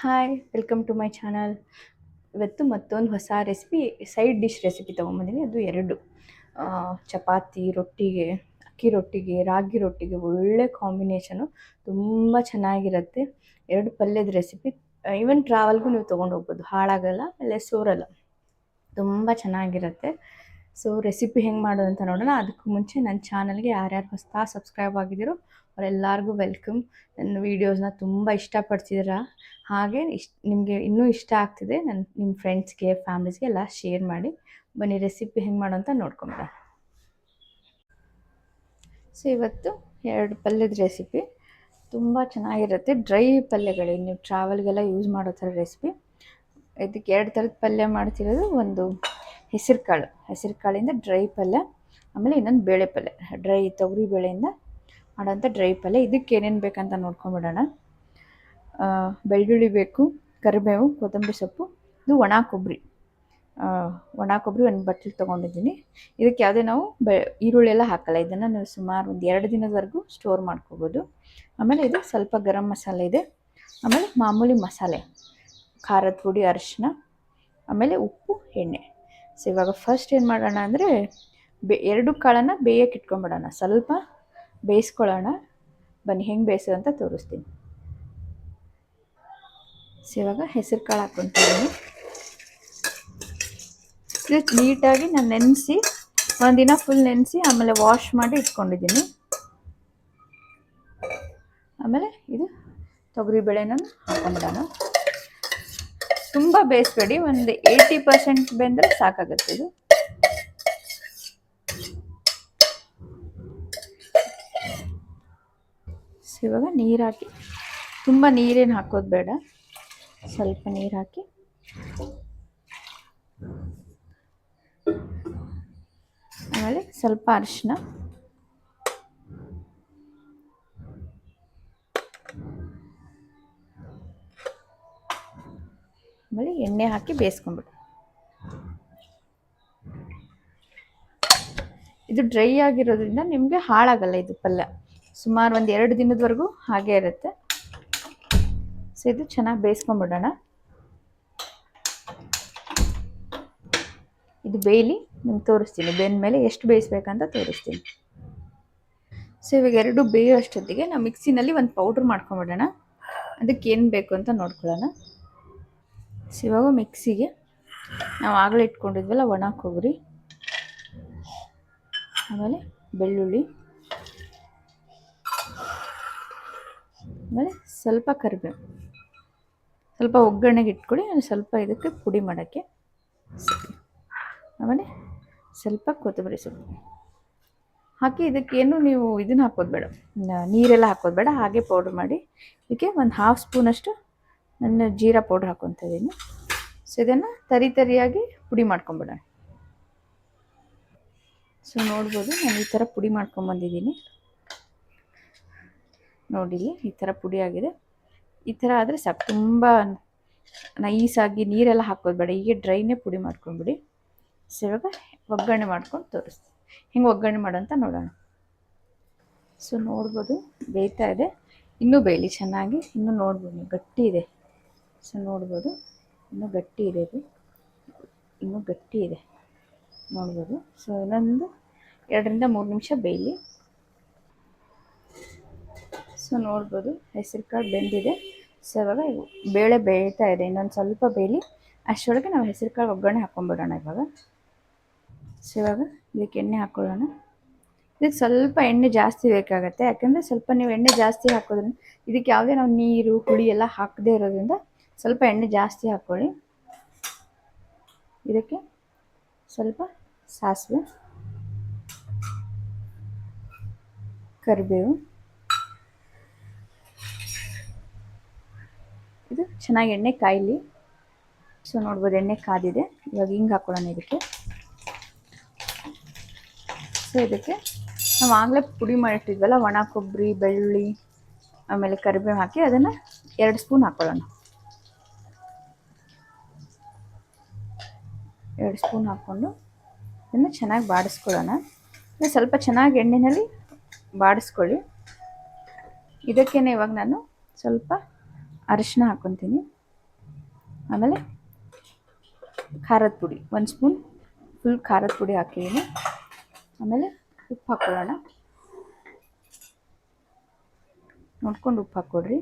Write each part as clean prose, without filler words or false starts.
Hi welcome to my channel. ಇವತ್ತು ಮತ್ತೊಂದು ಹೊಸ ರೆಸಿಪಿ, ಸೈಡ್ ಡಿಶ್ ರೆಸಿಪಿ ತೊಗೊಂಬಂದಿನಿ. ಅದು ಎರಡು ಚಪಾತಿ ರೊಟ್ಟಿಗೆ, ಅಕ್ಕಿ ರೊಟ್ಟಿಗೆ, ರಾಗಿ ರೊಟ್ಟಿಗೆ ಒಳ್ಳೆ ಕಾಂಬಿನೇಷನು. ತುಂಬ ಚೆನ್ನಾಗಿರುತ್ತೆ. ಎರಡು ಪಲ್ಯದ ರೆಸಿಪಿ. ಈವನ್ ಟ್ರಾವೆಲ್ಗೂ ನೀವು ತೊಗೊಂಡು ಹೋಗ್ಬೋದು, ಹಾಳಾಗಲ್ಲ, ಆಮೇಲೆ ಸೋರಲ್ಲ. ತುಂಬ ಚೆನ್ನಾಗಿರುತ್ತೆ. ಸೊ ರೆಸಿಪಿ ಹೆಂಗೆ ಮಾಡೋದು ಅಂತ ನೋಡೋಣ. ಅದಕ್ಕೂ ಮುಂಚೆ ನನ್ನ ಚಾನಲ್ಗೆ ಯಾರ್ಯಾರು ಹೊಸದಾಗಿ ಸಬ್ಸ್ಕ್ರೈಬ್ ಆಗಿದ್ದೀರೋ ಅವರೆಲ್ಲರಿಗೂ ವೆಲ್ಕಮ್. ನನ್ನ ವೀಡಿಯೋಸ್ನ ತುಂಬ ಇಷ್ಟಪಡ್ತಿದ್ದೀರಾ. ಹಾಗೆ ನಿಮಗೆ ಇನ್ನೂ ಇಷ್ಟ ಆಗ್ತಿದೆ, ನಿಮ್ಮ ಫ್ರೆಂಡ್ಸ್ಗೆ, ಫ್ಯಾಮಿಲೀಸ್ಗೆ ಎಲ್ಲ ಶೇರ್ ಮಾಡಿ. ಬನ್ನಿ ರೆಸಿಪಿ ಹೆಂಗೆ ಮಾಡೋ ಅಂತ ನೋಡ್ಕೊಂಬಿಡ. ಸೊ ಇವತ್ತು ಎರಡು ಪಲ್ಯದ ರೆಸಿಪಿ ತುಂಬ ಚೆನ್ನಾಗಿರುತ್ತೆ. ಡ್ರೈ ಪಲ್ಯಗಳು ನೀವು ಟ್ರಾವೆಲ್ಗೆಲ್ಲ ಯೂಸ್ ಮಾಡೋ ಥರ ರೆಸಿಪಿ. ಇದಕ್ಕೆ ಎರಡು ಥರದ ಪಲ್ಯ ಮಾಡ್ತಿರೋದು. ಒಂದು ಹೆಸರು ಕಾಳಿಂದ ಡ್ರೈ ಪಲ್ಯ, ಆಮೇಲೆ ಇನ್ನೊಂದು ಬೇಳೆ ಪಲ್ಯ, ಡ್ರೈ ತೊಗರಿ ಬೇಳೆಯಿಂದ ಮಾಡೋಂಥ ಡ್ರೈ ಪಲ್ಯ. ಇದಕ್ಕೆ ಏನೇನು ಬೇಕಂತ ನೋಡ್ಕೊಂಬಿಡೋಣ. ಬೆಳ್ಳುಳ್ಳಿ ಬೇಕು, ಕರಿಬೇವು, ಕೊತ್ತಂಬರಿ ಸೊಪ್ಪು, ಇದು ಒಣ ಕೊಬ್ಬರಿ ಒಂದು ಬಟ್ಲಿಗೆ ತೊಗೊಂಡಿದ್ದೀನಿ. ಇದಕ್ಕೆ ಯಾವುದೇ ನಾವು ಈರುಳ್ಳಿ ಎಲ್ಲ ಹಾಕಲ್ಲ. ಇದನ್ನು ನೀವು ಸುಮಾರು ಒಂದು 2 ದಿನದವರೆಗೂ ಸ್ಟೋರ್ ಮಾಡ್ಕೋಬೋದು. ಆಮೇಲೆ ಇದು ಸ್ವಲ್ಪ ಗರಂ ಮಸಾಲೆ ಇದೆ, ಆಮೇಲೆ ಮಾಮೂಲಿ ಮಸಾಲೆ, ಖಾರದ ಪುಡಿ, ಅರಿಶಿನ, ಆಮೇಲೆ ಉಪ್ಪು, ಎಣ್ಣೆ. ಸೊ ಇವಾಗ ಫಸ್ಟ್ ಏನು ಮಾಡೋಣ ಅಂದರೆ, ಎರಡು ಕಾಳನ್ನು ಬೇಯಕ್ಕೆ ಇಟ್ಕೊಂಬಿಡೋಣ. ಸ್ವಲ್ಪ ಬೇಯಿಸ್ಕೊಳ್ಳೋಣ. ಬನ್ನಿ ಹೆಂಗೆ ಬೇಯಿಸೋದು ಅಂತ ತೋರಿಸ್ತೀನಿ. ಸೊ ಇವಾಗ ಹೆಸರು ಕಾಳು ಹಾಕ್ಕೊತಿದ್ದೀನಿ. ಇದು ನೀಟಾಗಿ ನಾನು ನೆನೆಸಿ, ಒಂದಿನ ಫುಲ್ ನೆನೆಸಿ ಆಮೇಲೆ ವಾಶ್ ಮಾಡಿ ಇಟ್ಕೊಂಡಿದ್ದೀನಿ. ಆಮೇಲೆ ಇದು ತೊಗರಿಬೇಳೆನ ಹಾಕೊಂಬಿಡೋಣ. ತುಂಬ ಬೇಯಿಸ್ಬೇಡಿ, ಒಂದು 80% ಬೆಂದರೆ ಸಾಕಾಗುತ್ತೆ ಇದು. ಸೊ ಇವಾಗ ನೀರು ಹಾಕಿ, ತುಂಬ ನೀರೇನು ಹಾಕೋದು ಬೇಡ, ಸ್ವಲ್ಪ ನೀರು ಹಾಕಿ ಆಮೇಲೆ ಸ್ವಲ್ಪ ಅರಿಶಿನ, ಆಮೇಲೆ ಎಣ್ಣೆ ಹಾಕಿ ಬೇಯಿಸ್ಕೊಂಬಿಡು. ಇದು ಡ್ರೈ ಆಗಿರೋದ್ರಿಂದ ನಿಮಗೆ ಹಾಳಾಗಲ್ಲ ಇದು ಪಲ್ಯ. ಸುಮಾರು ಒಂದು 2 ದಿನದವರೆಗೂ ಹಾಗೇ ಇರುತ್ತೆ. ಸೊ ಇದು ಚೆನ್ನಾಗಿ ಬೇಯಿಸ್ಕೊಂಬಿಡೋಣ. ಇದು ಬೇಯಲಿ, ನಿಮ್ಗೆ ತೋರಿಸ್ತೀನಿ. ಬೆಂದ ಮೇಲೆ ಎಷ್ಟು ಬೇಯಿಸ್ಬೇಕಂತ ತೋರಿಸ್ತೀನಿ. ಸೊ ಇವಾಗ ಎರಡು ಬೇಯೋ ಅಷ್ಟೊತ್ತಿಗೆ ನಾವು ಮಿಕ್ಸಿನಲ್ಲಿ ಒಂದು ಪೌಡ್ರ್ ಮಾಡ್ಕೊಂಬಿಡೋಣ. ಅದಕ್ಕೆ ಏನು ಬೇಕು ಅಂತ ನೋಡ್ಕೊಳ್ಳೋಣ. ಸೊ ಇವಾಗ ಮಿಕ್ಸಿಗೆ ನಾವು ಆಗಲೇ ಇಟ್ಕೊಂಡಿದ್ವಲ್ಲ ಒಣ ಕೊಬ್ಬರಿ, ಆಮೇಲೆ ಬೆಳ್ಳುಳ್ಳಿ, ಆಮೇಲೆ ಸ್ವಲ್ಪ ಕರಿಬೇವು, ಸ್ವಲ್ಪ ಒಗ್ಗರಣೆಗೆ ಇಟ್ಕೊಳ್ಳಿ. ಸ್ವಲ್ಪ ಇದಕ್ಕೆ ಪುಡಿ ಮಾಡೋಕ್ಕೆ, ಆಮೇಲೆ ಸ್ವಲ್ಪ ಕೊತ್ತಂಬರಿ ಸೊಪ್ಪು ಹಾಕಿ. ಇದಕ್ಕೇನು ನೀವು ಇದನ್ನು ಹಾಕೋದು ಬೇಡ, ನೀರೆಲ್ಲ ಹಾಕೋದು ಬೇಡ, ಹಾಗೆ ಪೌಡ್ರ್ ಮಾಡಿ. ಇದಕ್ಕೆ ಒಂದು 1/2 ಸ್ಪೂನಷ್ಟು ನನ್ನ ಜೀರಾ ಪೌಡ್ರ್ ಹಾಕ್ಕೊತಾ ಇದ್ದೀನಿ. ಸೊ ಇದನ್ನು ತರಿಯಾಗಿ ಪುಡಿ ಮಾಡ್ಕೊಂಬಿಡೋಣ. ಸೊ ನೋಡ್ಬೋದು, ನಾನು ಈ ಥರ ಪುಡಿ ಮಾಡ್ಕೊಂಬಂದಿದ್ದೀನಿ. ನೋಡಿ, ಈ ಥರ ಪುಡಿ ಆಗಿದೆ. ಈ ಥರ ಆದರೆ ಸಾಕು, ತುಂಬ ನೈಸಾಗಿ ನೀರೆಲ್ಲ ಹಾಕೋದು ಬೇಡ, ಹೀಗೆ ಡ್ರೈನೇ ಪುಡಿ ಮಾಡ್ಕೊಂಬಿಡಿ. ಸೊ ಇವಾಗ ಒಗ್ಗರಣೆ ಮಾಡ್ಕೊಂಡು ತೋರಿಸ್ತೀನಿ, ಹೆಂಗೆ ಒಗ್ಗರಣೆ ಮಾಡೋಂತ ನೋಡೋಣ. ಸೊ ನೋಡ್ಬೋದು, ಬೇಯ್ತಾ ಇದೆ. ಇನ್ನೂ ಬೇಯಲಿ ಚೆನ್ನಾಗಿ, ಇನ್ನೂ ನೋಡ್ಬೋದು ಗಟ್ಟಿ ಇದೆ. ಸೊ ನೋಡ್ಬೋದು, ಇನ್ನೂ ಗಟ್ಟಿ ಇದೆ, ಇದು ಇನ್ನೂ ಗಟ್ಟಿ ಇದೆ ನೋಡ್ಬೋದು. ಸೊ ಇನ್ನೊಂದು 2 ರಿಂದ 3 ನಿಮಿಷ ಬೇಯಲಿ. ಸೊ ನೋಡ್ಬೋದು, ಹೆಸರು ಕಾಳು ಬೆಂದಿದೆ. ಸೊ ಇವಾಗ ಬೇಳೆ ಬೇಯ್ತಾ ಇದೆ, ಇನ್ನೊಂದು ಸ್ವಲ್ಪ ಬೇಯಲಿ. ಅಷ್ಟರೊಳಗೆ ನಾವು ಹೆಸರು ಕಾಳು ಒಗ್ಗರಣೆ ಹಾಕ್ಕೊಂಬಿಡೋಣ ಇವಾಗ. ಸೊ ಇವಾಗ ಇದಕ್ಕೆ ಎಣ್ಣೆ ಹಾಕ್ಕೊಳ್ಳೋಣ. ಇದಕ್ಕೆ ಸ್ವಲ್ಪ ಎಣ್ಣೆ ಜಾಸ್ತಿ ಬೇಕಾಗುತ್ತೆ, ಯಾಕೆಂದರೆ ಸ್ವಲ್ಪ ನೀವು ಎಣ್ಣೆ ಜಾಸ್ತಿ ಹಾಕೋದ್ರಿಂದ, ಇದಕ್ಕೆ ಯಾವುದೇ ನಾವು ನೀರು ಹುಳಿ ಎಲ್ಲ ಹಾಕದೇ ಇರೋದ್ರಿಂದ ಸ್ವಲ್ಪ ಎಣ್ಣೆ ಜಾಸ್ತಿ ಹಾಕ್ಕೊಳ್ಳಿ. ಇದಕ್ಕೆ ಸ್ವಲ್ಪ ಸಾಸಿವೆ, ಕರಿಬೇವು, ಇದು ಚೆನ್ನಾಗಿ ಎಣ್ಣೆ ಕಾಯಲಿ. ಸೊ ನೋಡ್ಬೋದು, ಎಣ್ಣೆ ಕಾದಿದೆ. ಇವಾಗ ಹಿಂಗೆ ಹಾಕ್ಕೊಳ್ಳೋಣ ಇದಕ್ಕೆ. ಸೊ ಇದಕ್ಕೆ ನಾವು ಆಗಲೇ ಪುಡಿ ಮಾಡಿಟ್ಟಿದ್ವಲ್ಲ ಒಣ ಕೊಬ್ಬರಿ, ಬೆಳ್ಳುಳ್ಳಿ, ಆಮೇಲೆ ಕರಿಬೇವು ಹಾಕಿ ಅದನ್ನು 2 ಸ್ಪೂನ್ ಹಾಕ್ಕೊಳ್ಳೋಣ. 2 ಸ್ಪೂನ್ ಹಾಕ್ಕೊಂಡು ಇದನ್ನು ಚೆನ್ನಾಗಿ ಬಾಡಿಸ್ಕೊಳ್ಳೋಣ. ಸ್ವಲ್ಪ ಚೆನ್ನಾಗಿ ಎಣ್ಣೆಯಲ್ಲಿ ಬಾಡಿಸ್ಕೊಳ್ಳಿ. ಇದಕ್ಕೇ ಇವಾಗ ನಾನು ಸ್ವಲ್ಪ ಅರಿಶಿನ ಹಾಕ್ಕೊತೀನಿ. ಆಮೇಲೆ ಖಾರದ ಪುಡಿ 1 ಸ್ಪೂನ್ ಫುಲ್ ಖಾರದ ಪುಡಿ ಹಾಕಿದ್ದೀನಿ. ಆಮೇಲೆ ಉಪ್ಪು ಹಾಕ್ಕೊಳ್ಳೋಣ. ನೋಡ್ಕೊಂಡು ಉಪ್ಪು ಹಾಕ್ಕೊಡ್ರಿ.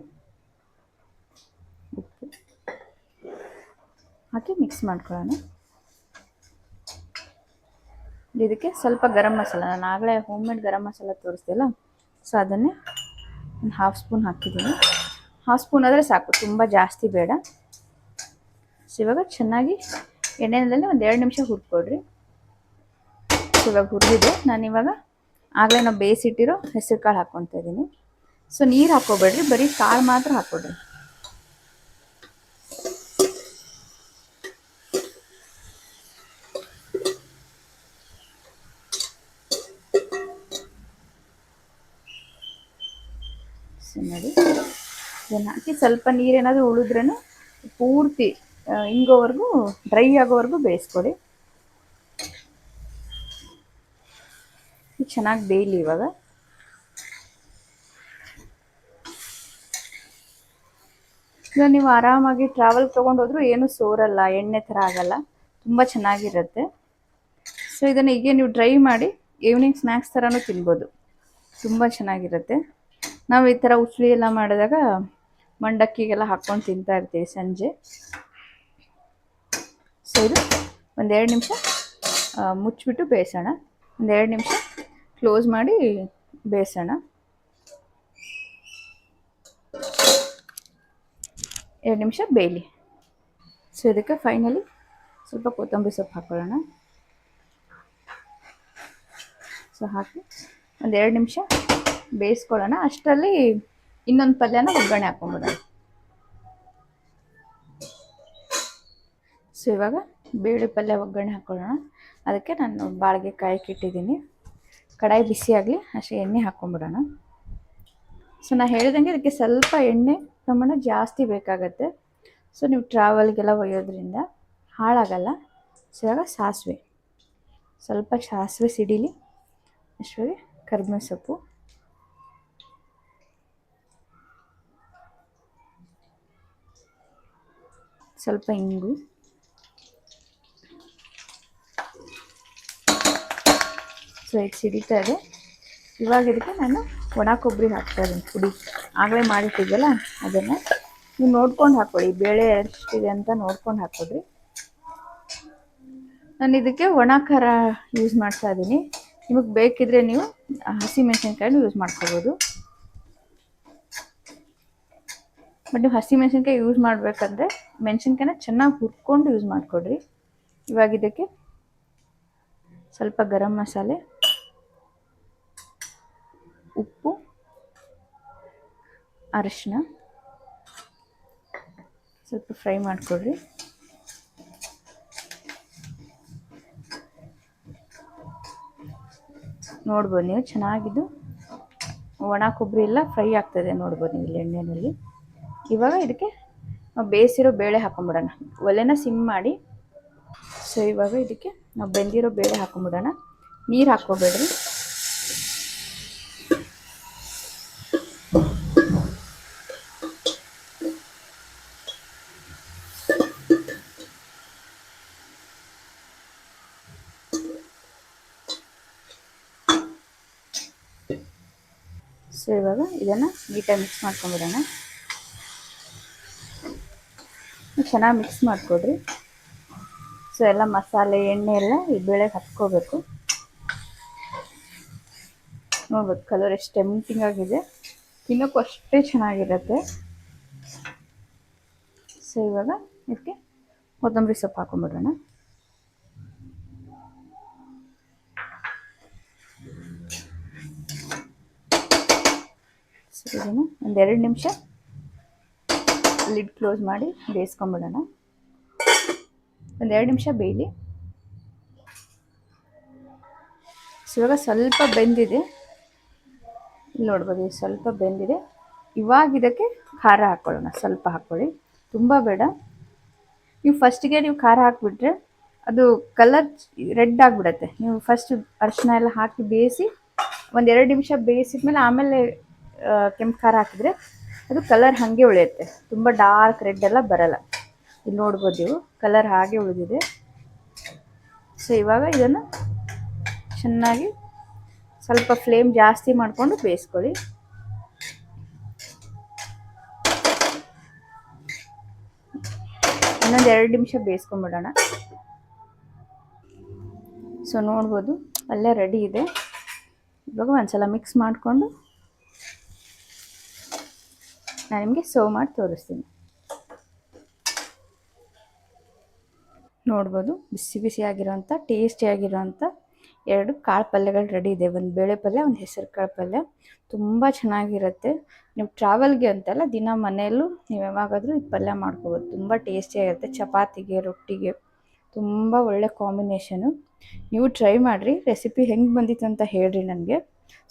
ಉಪ್ಪು ಹಾಕಿ ಮಿಕ್ಸ್ ಮಾಡ್ಕೊಳ್ಳೋಣ. ಇದಕ್ಕೆ ಸ್ವಲ್ಪ ಗರಂ ಮಸಾಲ, ನಾನು ಆಗಲೇ home made garam masala ತೋರಿಸ್ತಿಲ್ಲ, so ಅದನ್ನೇ ಒಂದು 1/2 ಸ್ಪೂನ್ ಹಾಕಿದ್ದೀನಿ. 1/2 ಸ್ಪೂನ್ ಆದರೆ ಸಾಕು, ತುಂಬ ಜಾಸ್ತಿ ಬೇಡ. ಸೊ ಇವಾಗ ಚೆನ್ನಾಗಿ ಎಣ್ಣೆಯಲ್ಲಿ ಒಂದು 2 ನಿಮಿಷ ಹುರ್ಕೊಡ್ರಿ. ಸೊ ಇವಾಗ ಹುರಿದಿದೆ. ನಾನಿವಾಗ ಆಗಲೇ ನಾವು ಬೇಯಿಸಿಟ್ಟಿರೋ ಹೆಸರು ಕಾಳು ಹಾಕ್ಕೊತಾ ಇದ್ದೀನಿ. ಸೊ ನೀರು ಹಾಕ್ಕೋಬೇಡ್ರಿ, ಬರೀ ಕಾಳು ಮಾತ್ರ ಹಾಕ್ಕೊಡ್ರಿ. ನೋಡಿ, ಇದನ್ನು ಹಾಕಿ ಸ್ವಲ್ಪ ನೀರೇನಾದರೂ ಉಳಿದ್ರೂ ಪೂರ್ತಿ ಹಿಂಗೋವರೆಗೂ ಡ್ರೈ ಆಗೋವರೆಗೂ ಬೇಯಿಸ್ಕೊಡಿ. ಚೆನ್ನಾಗಿ ಬೇಯಲಿ. ಇವಾಗ ನೀವು ಆರಾಮಾಗಿ ಟ್ರಾವೆಲ್ ತೊಗೊಂಡೋದ್ರೂ ಏನೂ ಸೋರಲ್ಲ, ಎಣ್ಣೆ ಥರ ಆಗಲ್ಲ, ತುಂಬ ಚೆನ್ನಾಗಿರುತ್ತೆ. ಸೊ ಇದನ್ನು ಹೀಗೆ ನೀವು ಡ್ರೈ ಮಾಡಿ ಈವ್ನಿಂಗ್ ಸ್ನ್ಯಾಕ್ಸ್ ಥರನೂ ತಿನ್ಬೋದು, ತುಂಬ ಚೆನ್ನಾಗಿರುತ್ತೆ. ನಾವು ಈ ಥರ ಉಸ್ಲಿ ಎಲ್ಲ ಮಾಡಿದಾಗ ಮಂಡಕ್ಕಿಗೆಲ್ಲ ಹಾಕ್ಕೊಂಡು ತಿಂತಾ ಇರ್ತೀವಿ ಸಂಜೆ. ಸೊ ಇದು 1-2 ನಿಮಿಷ ಮುಚ್ಚಿಬಿಟ್ಟು ಬೇಯಿಸೋಣ. 1-2 ನಿಮಿಷ ಕ್ಲೋಸ್ ಮಾಡಿ ಬೇಯಿಸೋಣ. 2 ನಿಮಿಷ ಬೇಯಲಿ. ಸೊ ಇದಕ್ಕೆ ಫೈನಲಿ ಸ್ವಲ್ಪ ಕೊತ್ತಂಬರಿ ಸೊಪ್ಪು ಹಾಕ್ಕೊಳ್ಳೋಣ. ಸೊ ಹಾಕಿ 1-2 ನಿಮಿಷ ಬೇಯಿಸ್ಕೊಳ್ಳೋಣ. ಅಷ್ಟರಲ್ಲಿ ಇನ್ನೊಂದು ಪಲ್ಯನ ಒಗ್ಗರಣೆ ಹಾಕ್ಕೊಂಬಿಡೋಣ. ಸೊ ಇವಾಗ ಬೇಳೆ ಪಲ್ಯ ಒಗ್ಗರಣೆ ಹಾಕ್ಕೊಳ್ಳೋಣ. ಅದಕ್ಕೆ ನಾನು ಬಾಳಿಗೆ ಕಾಯಕ್ಕೆ ಇಟ್ಟಿದ್ದೀನಿ. ಕಡಾಯಿ ಬಿಸಿಯಾಗಲಿ, ಅಷ್ಟೇ ಎಣ್ಣೆ ಹಾಕ್ಕೊಂಬಿಡೋಣ. ಸೊ ನಾನು ಹೇಳಿದಂಗೆ ಇದಕ್ಕೆ ಸ್ವಲ್ಪ ಎಣ್ಣೆ ಪ್ರಮಾಣ ಜಾಸ್ತಿ ಬೇಕಾಗತ್ತೆ. ಸೊ ನೀವು ಟ್ರಾವೆಲ್ಗೆಲ್ಲ ಒಯ್ಯೋದ್ರಿಂದ ಹಾಳಾಗಲ್ಲ. ಸೊ ಇವಾಗ ಸಾಸಿವೆ, ಸ್ವಲ್ಪ ಸಾಸಿವೆ ಸಿಡಿಲಿ. ಅಷ್ಟೊಳಗೆ ಕರಿಬೇವಿನ ಸೊಪ್ಪು, ಸ್ವಲ್ಪ ಇಂಗು, ಸೊ ಇದು ಸಿಡಿತಾ ಇದೆ. ಇವಾಗ ಇದಕ್ಕೆ ನಾನು ಒಣ ಕೊಬ್ಬರಿ ಹಾಕ್ತಾ ಇದ್ದೀನಿ, ಪುಡಿ ಆಗಲೇ ಮಾಡಿಟ್ಟಿದ್ದಲ್ಲ ಅದನ್ನು. ನೀವು ನೋಡ್ಕೊಂಡು ಹಾಕ್ಕೊಳ್ಳಿ, ಬೇಳೆ ಎಷ್ಟಿದೆ ಅಂತ ನೋಡ್ಕೊಂಡು ಹಾಕ್ಕೊಡ್ರಿ. ನಾನು ಇದಕ್ಕೆ ಒಣ ಖಾರ ಯೂಸ್ ಮಾಡ್ತಾ ಇದ್ದೀನಿ. ನಿಮಗೆ ಬೇಕಿದ್ರೆ ನೀವು ಹಸಿ ಮೆಣಸಿನ್ಕಾಯಿನೂ ಯೂಸ್ ಮಾಡ್ಕೋಬೋದು. ಬಟ್ ನೀವು ಹಸಿ ಮೆಣಸಿನ್ಕಾಯಿ ಯೂಸ್ ಮಾಡಬೇಕಂದ್ರೆ ಮೆಣಸಿನ್ಕಾಯಿನ ಚೆನ್ನಾಗಿ ಹುರ್ಕೊಂಡು ಯೂಸ್ ಮಾಡಿಕೊಡ್ರಿ. ಇವಾಗ ಇದಕ್ಕೆ ಸ್ವಲ್ಪ ಗರಂ ಮಸಾಲೆ, ಉಪ್ಪು, ಅರಿಶಿನ ಸ್ವಲ್ಪ ಫ್ರೈ ಮಾಡಿಕೊಡ್ರಿ. ನೋಡ್ಬೋದು ನೀವು ಚೆನ್ನಾಗಿದ್ದು ಒಣ ಕೊಬ್ಬರಿ ಎಲ್ಲ ಫ್ರೈ ಆಗ್ತದೆ, ನೋಡ್ಬೋದು ನೀವು ಇಲ್ಲಿ ಎಣ್ಣೆಯಲ್ಲಿ. ಇವಾಗ ಇದಕ್ಕೆ ನಾವು ಬೇಯಿಸಿರೋ ಬೇಳೆ ಹಾಕೊಂಬಿಡೋಣ. ಒಲೆನ ಸಿಮ್ ಮಾಡಿ. ಸೊ ಇವಾಗ ಇದಕ್ಕೆ ನಾವು ಬೆಂದಿರೋ ಬೇಳೆ ಹಾಕೊಂಬಿಡೋಣ. ನೀರು ಹಾಕ್ಕೋಬೇಡ್ರಿ. ಸೊ ಇವಾಗ ಇದನ್ನು ನೀಟಾಗಿ ಮಿಕ್ಸ್ ಮಾಡ್ಕೊಂಬಿಡೋಣ. ಚೆನ್ನಾಗಿ ಮಿಕ್ಸ್ ಮಾಡಿಕೊಡ್ರಿ. ಸೊ ಎಲ್ಲ ಮಸಾಲೆ ಎಣ್ಣೆ ಎಲ್ಲ ಈ ಬೇಳೆಗೆ ಹತ್ಕೋಬೇಕು. ನೋಡ್ಬೋದು ಕಲರ್ ಎಷ್ಟು ಟೆಂಪ್ಟಿಂಗ್ ಆಗಿದೆ, ತಿನ್ನೋಕ್ಕೂ ಅಷ್ಟೇ ಚೆನ್ನಾಗಿರುತ್ತೆ. ಸೊ ಇವಾಗ ಇದಕ್ಕೆ ಕೊತ್ತಂಬರಿ ಸೊಪ್ಪು ಹಾಕೊಂಡ್ಬಿಡೋಣ. ಸೊ ಇದನ್ನು 1-2 ನಿಮಿಷ ಲಿಡ್ ಕ್ಲೋಸ್ ಮಾಡಿ ಬೇಯಿಸ್ಕೊಂಬಿಡೋಣ. 1-2 ನಿಮಿಷ ಬೇಯಲಿ. ಸೊ ಇವಾಗ ಸ್ವಲ್ಪ ಬೆಂದಿದೆ, ಇಲ್ಲಿ ನೋಡ್ಬೋದು ಸ್ವಲ್ಪ ಬೆಂದಿದೆ. ಇವಾಗ ಇದಕ್ಕೆ ಖಾರ ಹಾಕ್ಕೊಳ್ಳೋಣ. ಸ್ವಲ್ಪ ಹಾಕ್ಕೊಳ್ಳಿ, ತುಂಬ ಬೇಡ. ನೀವು ಫಸ್ಟಿಗೆ ನೀವು ಖಾರ ಹಾಕಿಬಿಟ್ರೆ ಅದು ಕಲರ್ ರೆಡ್ ಆಗಿಬಿಡತ್ತೆ. ನೀವು ಫಸ್ಟ್ ಅರಿಶಿನ ಎಲ್ಲ ಹಾಕಿ ಬೇಯಿಸಿ 1-2 ನಿಮಿಷ ಬೇಯಿಸಿದ್ಮೇಲೆ ಆಮೇಲೆ ಕೆಂಪು ಖಾರ ಹಾಕಿದ್ರೆ ಅದು ಕಲರ್ ಹಾಗೆ ಉಳಿಯುತ್ತೆ, ತುಂಬ ಡಾರ್ಕ್ ರೆಡ್ ಎಲ್ಲ ಬರಲ್ಲ. ಇಲ್ಲಿ ನೋಡ್ಬೋದು ನೀವು ಕಲರ್ ಹಾಗೆ ಉಳಿದಿದೆ. ಸೊ ಇವಾಗ ಇದನ್ನು ಚೆನ್ನಾಗಿ ಸ್ವಲ್ಪ ಫ್ಲೇಮ್ ಜಾಸ್ತಿ ಮಾಡಿಕೊಂಡು ಬೇಯಿಸ್ಕೊಳ್ಳಿ. ಇನ್ನೊಂದು 2 ನಿಮಿಷ ಬೇಯಿಸ್ಕೊಂಬಿಡೋಣ. ಸೊ ನೋಡ್ಬೋದು ಪಲ್ಯ ರೆಡಿ ಇದೆ. ಇವಾಗ ಒಂದ್ಸಲ ಮಿಕ್ಸ್ ಮಾಡಿಕೊಂಡು ನಾನು ನಿಮಗೆ ಸರ್ವ್ ಮಾಡಿ ತೋರಿಸ್ತೀನಿ. ನೋಡ್ಬೋದು ಬಿಸಿ ಬಿಸಿಯಾಗಿರೋಂಥ ಟೇಸ್ಟಿಯಾಗಿರೋಂಥ 2 ಕಾಳು ಪಲ್ಯಗಳು ರೆಡಿ ಇದೆ. ಒಂದು ಬೇಳೆ ಪಲ್ಯ, ಒಂದು ಹೆಸರು ಕಾಳು ಪಲ್ಯ. ತುಂಬ ಚೆನ್ನಾಗಿರುತ್ತೆ. ನೀವು ಟ್ರಾವೆಲ್ಗೆ ಅಂತಲ್ಲ, ದಿನ ಮನೆಯಲ್ಲೂ ನೀವು ಯಾವಾಗಾದರೂ ಈ ಪಲ್ಯ ಮಾಡ್ಕೋಬೋದು. ತುಂಬ ಟೇಸ್ಟಿಯಾಗಿರುತ್ತೆ. ಚಪಾತಿಗೆ, ರೊಟ್ಟಿಗೆ ತುಂಬ ಒಳ್ಳೆ ಕಾಂಬಿನೇಷನು. ನೀವು ಟ್ರೈ ಮಾಡಿರಿ. ರೆಸಿಪಿ ಹೆಂಗೆ ಬಂದಿತ್ತು ಅಂತ ಹೇಳ್ರಿ ನನಗೆ.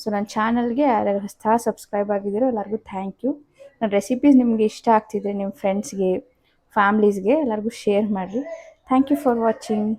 ಸೊ ನನ್ನ ಚಾನಲ್ಗೆ ಯಾರ್ಯಾರು ಹೊಸ ಸಬ್ಸ್ಕ್ರೈಬ್ ಆಗಿದ್ದೀರೋ ಎಲ್ಲರಿಗೂ ಥ್ಯಾಂಕ್ ಯು. ನನ್ನ ರೆಸಿಪೀಸ್ ನಿಮಗೆ ಇಷ್ಟ ಆಗ್ತಿದ್ರೆ ನಿಮ್ಮ ಫ್ರೆಂಡ್ಸ್ಗೆ, ಫ್ಯಾಮ್ಲೀಸ್ಗೆ ಎಲ್ಲರಿಗೂ ಶೇರ್ ಮಾಡಿರಿ. Thank you for watching.